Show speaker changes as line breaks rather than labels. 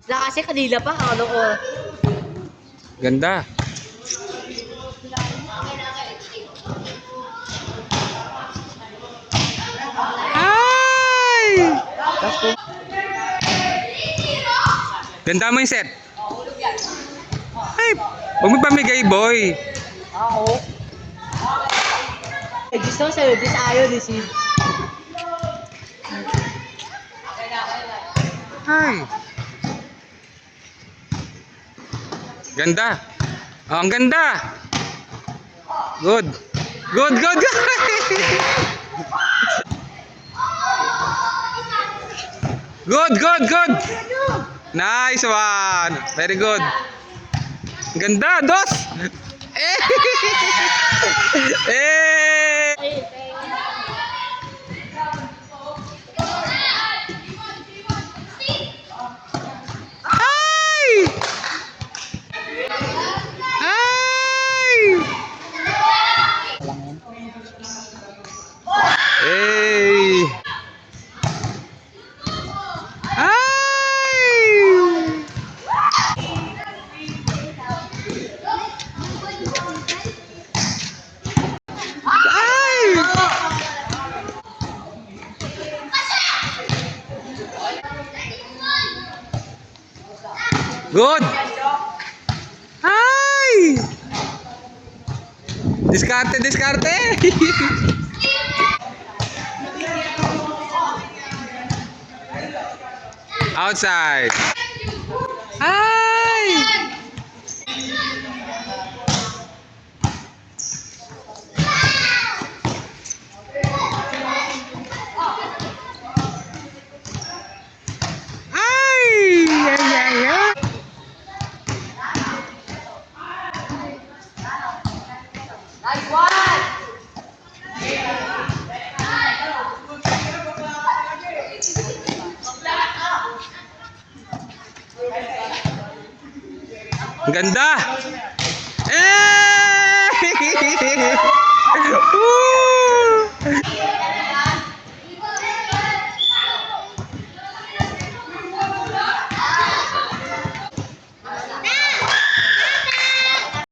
Sila kasi kanila pa, ano ko.
Ganda. Ay! Ganda mo yung set. Ay, huwag mo pamigay, boy.
Ako. Eh, gusto ko sa'yo, dis ayaw, dis yun.
Ay. Ganda. Oh, ang ganda. Good. Good, good, good. Good, good, good. Nice one. Very good. Ganda, dos. Eh. Eh. Ay! Ay! Hey! Ay! Ay! Good! Ay! Diskarte, diskarte! Outside! Ay! Ay! Ay, ay, ay!
Nice one!
Ang ganda! Eh! Woo!